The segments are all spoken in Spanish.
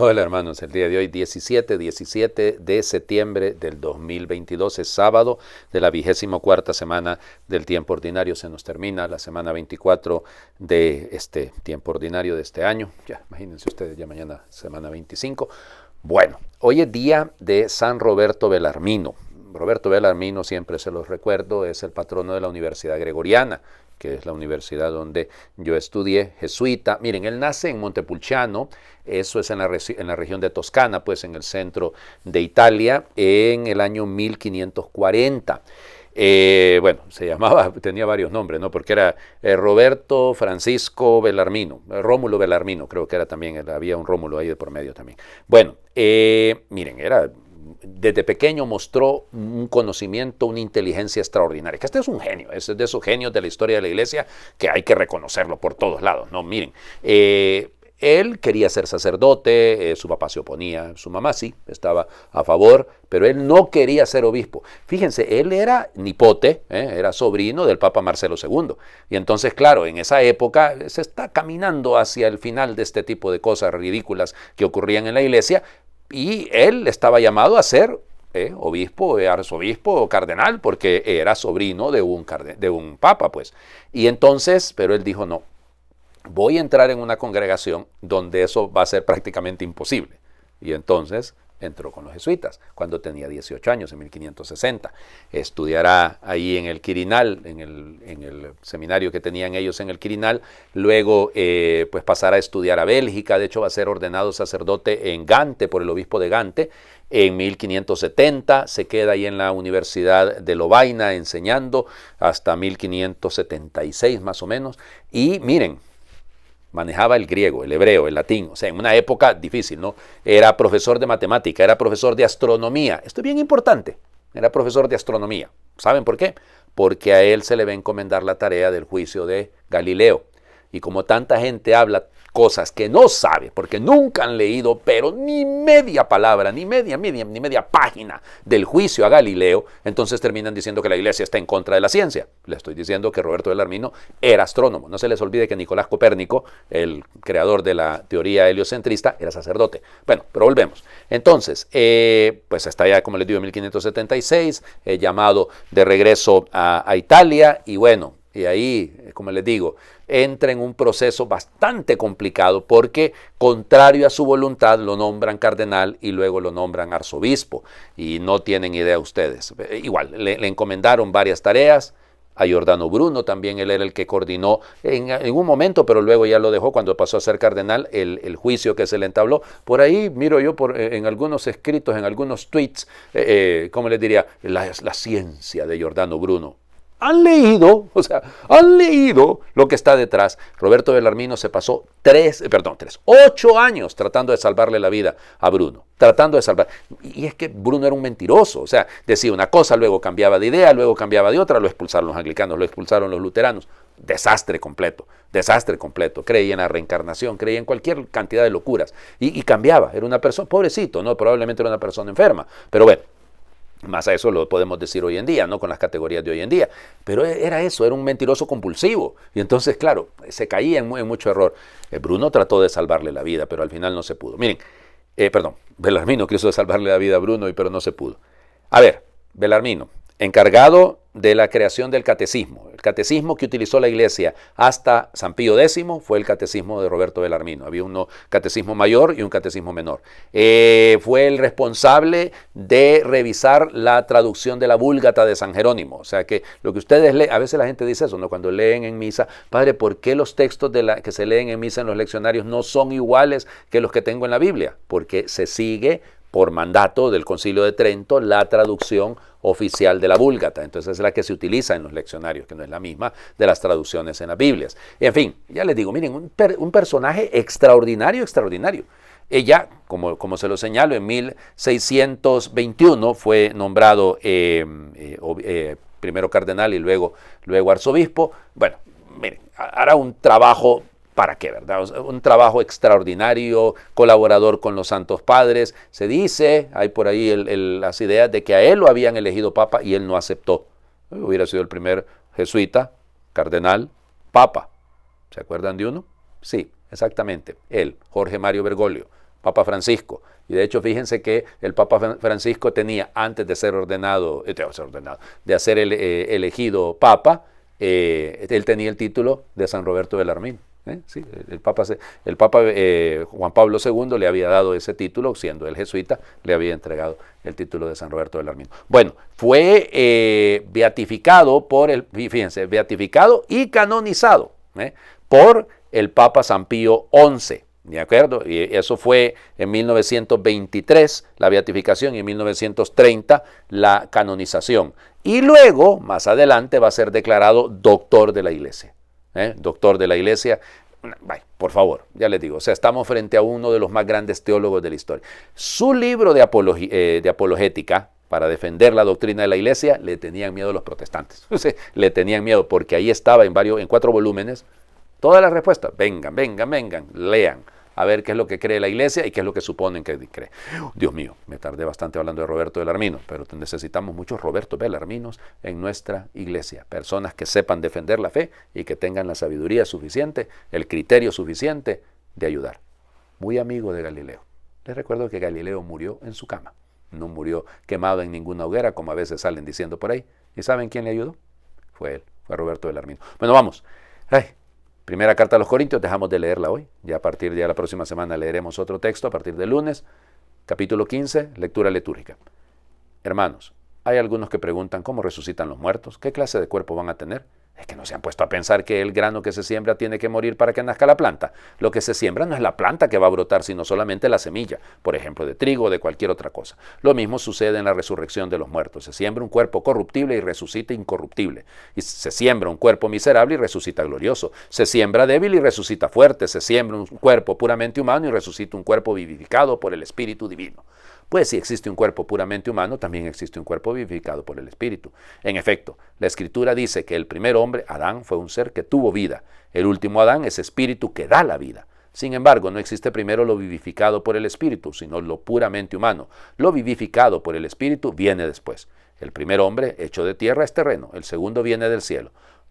Hola hermanos, el día de hoy 17 de septiembre del 2022 es sábado de la 24ª semana del tiempo ordinario. Se nos termina la semana 24 de este tiempo ordinario de este año. Ya, imagínense ustedes, ya mañana semana 25. Bueno, hoy es día de San Roberto Belarmino. Roberto Belarmino, siempre se los recuerdo, es el patrono de la Universidad Gregoriana, que es la universidad donde yo estudié, jesuita. Miren, él nace en Montepulciano, eso es en la región de Toscana, pues en el centro de Italia, en el año 1540. Bueno, se llamaba, tenía varios nombres, ¿no? Porque era Roberto Francisco Belarmino, Rómulo Belarmino, creo que era también, había un Rómulo ahí de por medio también. Bueno, miren, desde pequeño mostró un conocimiento, una inteligencia extraordinaria, que este es un genio, es de esos genios de la historia de la iglesia que hay que reconocerlo por todos lados, ¿no? Miren, él quería ser sacerdote, su papá se oponía, su mamá sí, estaba a favor, pero él no quería ser obispo. Fíjense, él era nipote, era sobrino del Papa Marcelo II. Y entonces, claro, en esa época se está caminando hacia el final de este tipo de cosas ridículas que ocurrían en la iglesia, y él estaba llamado a ser obispo, arzobispo o cardenal, porque era sobrino de un papa, pues. Y entonces, pero él dijo, no, voy a entrar en una congregación donde eso va a ser prácticamente imposible. Y entonces entró con los jesuitas cuando tenía 18 años, en 1560. Estudiará ahí en el Quirinal, en el seminario que tenían ellos en el Quirinal. Luego pues pasará a estudiar a Bélgica. De hecho, va a ser ordenado sacerdote en Gante por el obispo de Gante. En 1570 se queda ahí en la Universidad de Lovaina enseñando hasta 1576 más o menos. Y miren, manejaba el griego, el hebreo, el latín, o sea, en una época difícil, ¿no? Era profesor de matemática, era profesor de astronomía. Esto es bien importante, era profesor de astronomía. ¿Saben por qué? Porque a él se le va a encomendar la tarea del juicio de Galileo. Y como tanta gente habla cosas que no sabe, porque nunca han leído, pero ni media palabra, ni media página del juicio a Galileo, entonces terminan diciendo que la iglesia está en contra de la ciencia. Le estoy diciendo que Roberto Belarmino era astrónomo. No se les olvide que Nicolás Copérnico, el creador de la teoría heliocentrista, era sacerdote. Bueno, pero volvemos. Entonces, pues está ya, como les digo, en 1576, llamado de regreso a Italia, y bueno, y ahí, como les digo, entra en un proceso bastante complicado porque, contrario a su voluntad, lo nombran cardenal y luego lo nombran arzobispo. Y no tienen idea ustedes. Igual, le encomendaron varias tareas. A Giordano Bruno también, él era el que coordinó en un momento, pero luego ya lo dejó cuando pasó a ser cardenal, el juicio que se le entabló. Por ahí miro yo en algunos escritos, en algunos tweets, ¿cómo les diría? La ciencia de Giordano Bruno. Han leído lo que está detrás. Roberto Belarmino se pasó 8 años tratando de salvarle la vida a Bruno. Y es que Bruno era un mentiroso. O sea, decía una cosa, luego cambiaba de idea, luego cambiaba de otra. Lo expulsaron los anglicanos, lo expulsaron los luteranos. Desastre completo. Creía en la reencarnación, creía en cualquier cantidad de locuras. Y cambiaba. Era una persona, pobrecito, ¿no? Probablemente era una persona enferma. Pero bueno. Más a eso lo podemos decir hoy en día, ¿no? Con las categorías de hoy en día. Pero era eso, era un mentiroso compulsivo. Y entonces, claro, se caía en mucho error. Bruno trató de salvarle la vida, pero al final no se pudo. Miren, Belarmino quiso salvarle la vida a Bruno, pero no se pudo. A ver, Belarmino, encargado de la creación del catecismo. El catecismo que utilizó la iglesia hasta San Pío X fue el catecismo de Roberto Belarmino. Había un catecismo mayor y un catecismo menor. Fue el responsable de revisar la traducción de la Vúlgata de San Jerónimo. O sea que lo que ustedes leen, a veces la gente dice eso, ¿no? Cuando leen en misa, padre, ¿por qué los textos que se leen en misa en los leccionarios no son iguales que los que tengo en la Biblia? Porque se sigue por mandato del Concilio de Trento la traducción oficial de la Vúlgata. Entonces es la que se utiliza en los leccionarios, que no es la misma de las traducciones en las Biblias. En fin, ya les digo, miren, un personaje extraordinario. Ella, como se lo señalo, en 1621 fue nombrado primero cardenal y luego arzobispo. Bueno, miren, hará un trabajo, ¿para qué, verdad? Un trabajo extraordinario, colaborador con los santos padres. Se dice, hay por ahí las ideas de que a él lo habían elegido papa y él no aceptó. Hubiera sido el primer jesuita, cardenal, papa. ¿Se acuerdan de uno? Sí, exactamente, él, Jorge Mario Bergoglio. Papa Francisco. Y de hecho, fíjense que el Papa Francisco tenía, antes de ser ordenado, de ser elegido Papa, él tenía el título de San Roberto Bellarmino. Sí, el Papa Juan Pablo II le había dado ese título, siendo él jesuita, le había entregado el título de San Roberto Bellarmino. Bueno, fue beatificado beatificado y canonizado por el Papa San Pío XI. ¿De acuerdo? Y eso fue en 1923 la beatificación y en 1930 la canonización. Y luego, más adelante, va a ser declarado doctor de la Iglesia. Doctor de la Iglesia. Por favor, ya les digo, o sea, estamos frente a uno de los más grandes teólogos de la historia. Su libro de apologética, para defender la doctrina de la Iglesia, le tenían miedo los protestantes. Le tenían miedo porque ahí estaba en 4 volúmenes todas las respuestas. Vengan, lean. A ver qué es lo que cree la Iglesia y qué es lo que suponen que cree. Dios mío, me tardé bastante hablando de Roberto Bellarmino, pero necesitamos muchos Roberto Bellarminos en nuestra Iglesia. Personas que sepan defender la fe y que tengan la sabiduría suficiente, el criterio suficiente de ayudar. Muy amigo de Galileo. Les recuerdo que Galileo murió en su cama. No murió quemado en ninguna hoguera, como a veces salen diciendo por ahí. ¿Y saben quién le ayudó? Fue él, fue Roberto Bellarmino. Bueno, vamos. Primera carta a los Corintios, dejamos de leerla hoy. Ya a partir de la próxima semana leeremos otro texto, a partir del lunes. Capítulo 15, lectura litúrgica. Hermanos, hay algunos que preguntan cómo resucitan los muertos, qué clase de cuerpo van a tener. Es que no se han puesto a pensar que el grano que se siembra tiene que morir para que nazca la planta. Lo que se siembra no es la planta que va a brotar, sino solamente la semilla, por ejemplo, de trigo o de cualquier otra cosa. Lo mismo sucede en la resurrección de los muertos. Se siembra un cuerpo corruptible y resucita incorruptible. Y se siembra un cuerpo miserable y resucita glorioso. Se siembra débil y resucita fuerte. Se siembra un cuerpo puramente humano y resucita un cuerpo vivificado por el Espíritu Divino. Pues si existe un cuerpo puramente humano, también existe un cuerpo vivificado por el Espíritu. En efecto, la Escritura dice que el primer hombre, Adán, fue un ser que tuvo vida. El último Adán es espíritu que da la vida. Sin embargo, no existe primero lo vivificado por el Espíritu, sino lo puramente humano. Lo vivificado por el Espíritu viene después. El primer hombre, hecho de tierra, es terreno. El segundo viene del cielo.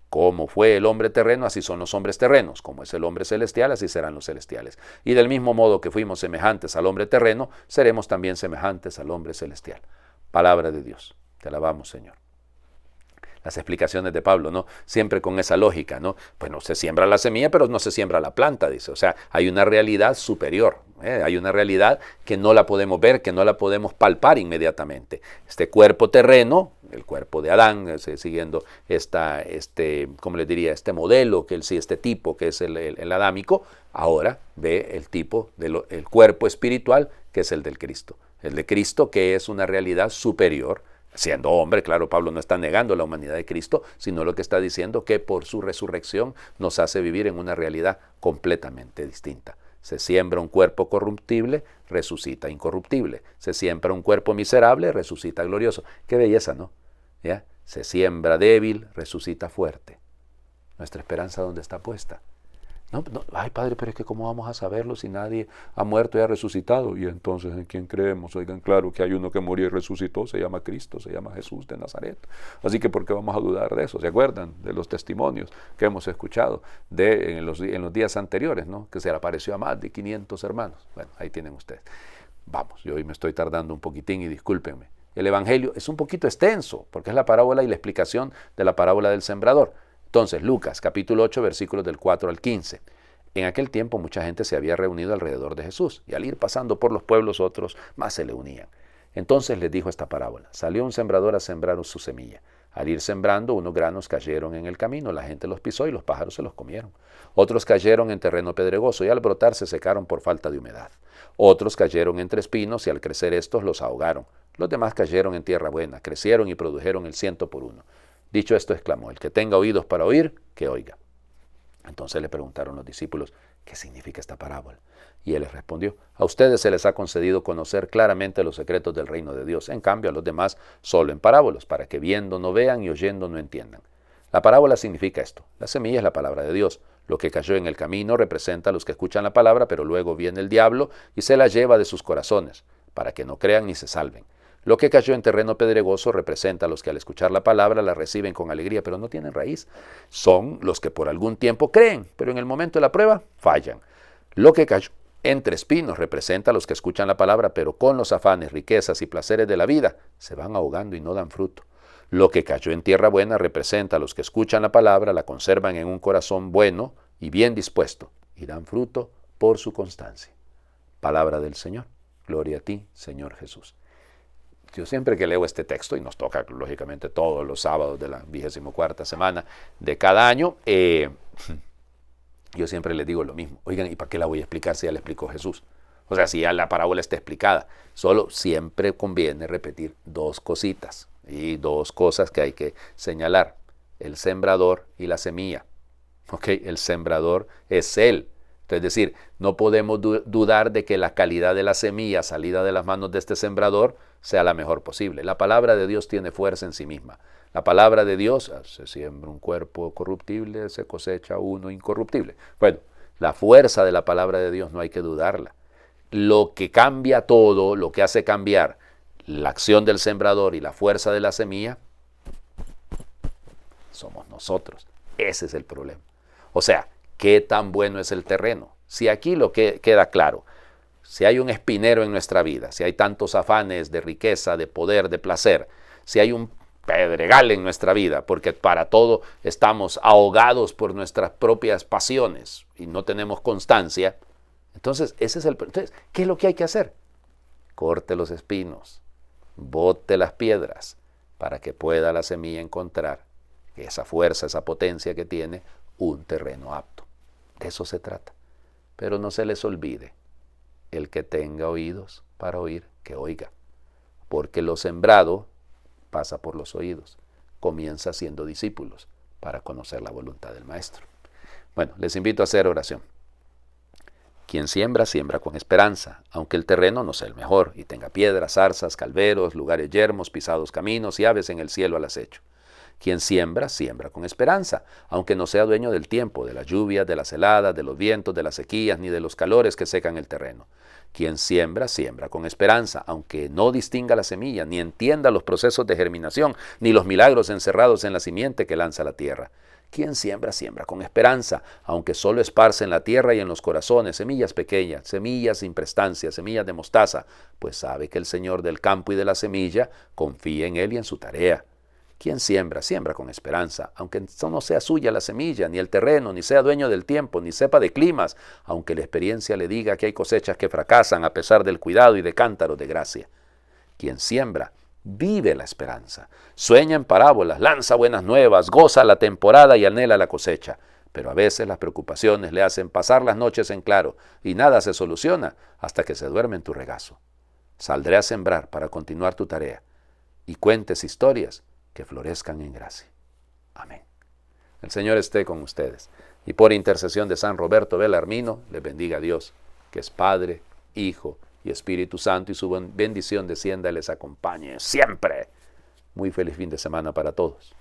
Como fue el hombre terreno, así son los hombres terrenos. Como es el hombre celestial, así serán los celestiales. Y del mismo modo que fuimos semejantes al hombre terreno, seremos también semejantes al hombre celestial. Palabra de Dios. Te alabamos, Señor. Las explicaciones de Pablo, ¿no? Siempre con esa lógica, ¿no? Bueno, se siembra la semilla, pero no se siembra la planta, dice. O sea, hay una realidad superior, hay una realidad que no la podemos ver, que no la podemos palpar inmediatamente. Este cuerpo terreno, el cuerpo de Adán, siguiendo ¿cómo les diría? Este modelo, este tipo que es el adámico, ahora ve el tipo, el cuerpo espiritual, que es el del Cristo. El de Cristo, que es una realidad superior. Siendo hombre, claro, Pablo no está negando la humanidad de Cristo, sino lo que está diciendo que por su resurrección nos hace vivir en una realidad completamente distinta. Se siembra un cuerpo corruptible, resucita incorruptible. Se siembra un cuerpo miserable, resucita glorioso. Qué belleza, ¿no? ¿Ya? Se siembra débil, resucita fuerte. Nuestra esperanza, ¿dónde está puesta? No, ay, Padre, pero es que ¿cómo vamos a saberlo si nadie ha muerto y ha resucitado? Y entonces, ¿en quién creemos? Oigan, claro que hay uno que murió y resucitó, se llama Cristo, se llama Jesús de Nazaret. Así que ¿por qué vamos a dudar de eso? ¿Se acuerdan de los testimonios que hemos escuchado en los días anteriores, ¿no? Que se le apareció a más de 500 hermanos? Bueno, ahí tienen ustedes. Vamos, yo hoy me estoy tardando un poquitín y discúlpenme. El Evangelio es un poquito extenso, porque es la parábola y la explicación de la parábola del sembrador. Entonces, Lucas, capítulo 8, versículos del 4 al 15. En aquel tiempo mucha gente se había reunido alrededor de Jesús, y al ir pasando por los pueblos otros más se le unían. Entonces les dijo esta parábola: salió un sembrador a sembrar su semilla. Al ir sembrando, unos granos cayeron en el camino, la gente los pisó y los pájaros se los comieron. Otros cayeron en terreno pedregoso y al brotar se secaron por falta de humedad. Otros cayeron entre espinos y al crecer estos los ahogaron. Los demás cayeron en tierra buena, crecieron y produjeron el 100 por 1. Dicho esto, exclamó: el que tenga oídos para oír, que oiga. Entonces le preguntaron los discípulos: ¿qué significa esta parábola? Y él les respondió: a ustedes se les ha concedido conocer claramente los secretos del reino de Dios. En cambio, a los demás solo en parábolas, para que viendo no vean y oyendo no entiendan. La parábola significa esto: la semilla es la palabra de Dios. Lo que cayó en el camino representa a los que escuchan la palabra, pero luego viene el diablo y se la lleva de sus corazones, para que no crean ni se salven. Lo que cayó en terreno pedregoso representa a los que al escuchar la palabra la reciben con alegría, pero no tienen raíz. Son los que por algún tiempo creen, pero en el momento de la prueba fallan. Lo que cayó Entre espinos representa a los que escuchan la palabra, pero con los afanes, riquezas y placeres de la vida se van ahogando y no dan fruto. Lo que cayó en tierra buena representa a los que escuchan la palabra, la conservan en un corazón bueno y bien dispuesto, y dan fruto por su constancia. Palabra del Señor. Gloria a ti, Señor Jesús. Yo siempre que leo este texto, y nos toca lógicamente todos los sábados de la 24ª semana de cada año, yo siempre les digo lo mismo. Oigan, ¿y para qué la voy a explicar si ya la explicó Jesús? O sea, si ya la parábola está explicada. Solo siempre conviene repetir dos cositas y dos cosas que hay que señalar. El sembrador y la semilla. ¿Ok? El sembrador es Él. Es decir, no podemos dudar de que la calidad de la semilla salida de las manos de este sembrador sea la mejor posible. La palabra de Dios tiene fuerza en sí misma. La palabra de Dios, se siembra un cuerpo corruptible, se cosecha uno incorruptible. Bueno, la fuerza de la palabra de Dios no hay que dudarla. Lo que cambia todo, lo que hace cambiar la acción del sembrador y la fuerza de la semilla, somos nosotros. Ese es el problema. O sea, ¿qué tan bueno es el terreno? Si aquí lo que queda claro, si hay un espinero en nuestra vida, si hay tantos afanes de riqueza, de poder, de placer, si hay un pedregal en nuestra vida, porque para todo estamos ahogados por nuestras propias pasiones y no tenemos constancia, entonces ese es entonces, ¿qué es lo que hay que hacer? Corte los espinos, bote las piedras, para que pueda la semilla encontrar esa fuerza, esa potencia que tiene, un terreno apto. De eso se trata. Pero no se les olvide, el que tenga oídos para oír, que oiga. Porque lo sembrado pasa por los oídos, comienza siendo discípulos para conocer la voluntad del Maestro. Bueno, les invito a hacer oración. Quien siembra, siembra con esperanza, aunque el terreno no sea el mejor y tenga piedras, zarzas, calveros, lugares yermos, pisados caminos y aves en el cielo al acecho. Quien siembra, siembra con esperanza, aunque no sea dueño del tiempo, de las lluvias, de las heladas, de los vientos, de las sequías, ni de los calores que secan el terreno. Quien siembra, siembra con esperanza, aunque no distinga la semilla, ni entienda los procesos de germinación, ni los milagros encerrados en la simiente que lanza la tierra. Quien siembra, siembra con esperanza, aunque solo esparce en la tierra y en los corazones semillas pequeñas, semillas sin prestancia, semillas de mostaza, pues sabe que el Señor del campo y de la semilla confía en Él y en su tarea. Quien siembra, siembra con esperanza, aunque no sea suya la semilla, ni el terreno, ni sea dueño del tiempo, ni sepa de climas, aunque la experiencia le diga que hay cosechas que fracasan a pesar del cuidado y de cántaros de gracia. Quien siembra, vive la esperanza, sueña en parábolas, lanza buenas nuevas, goza la temporada y anhela la cosecha. Pero a veces las preocupaciones le hacen pasar las noches en claro y nada se soluciona hasta que se duerme en tu regazo. Saldré a sembrar para continuar tu tarea y cuentes historias que florezcan en gracia. Amén. El Señor esté con ustedes y por intercesión de San Roberto Belarmino les bendiga a Dios, que es Padre, Hijo y Espíritu Santo, y su bendición descienda y les acompañe siempre. Muy feliz fin de semana para todos.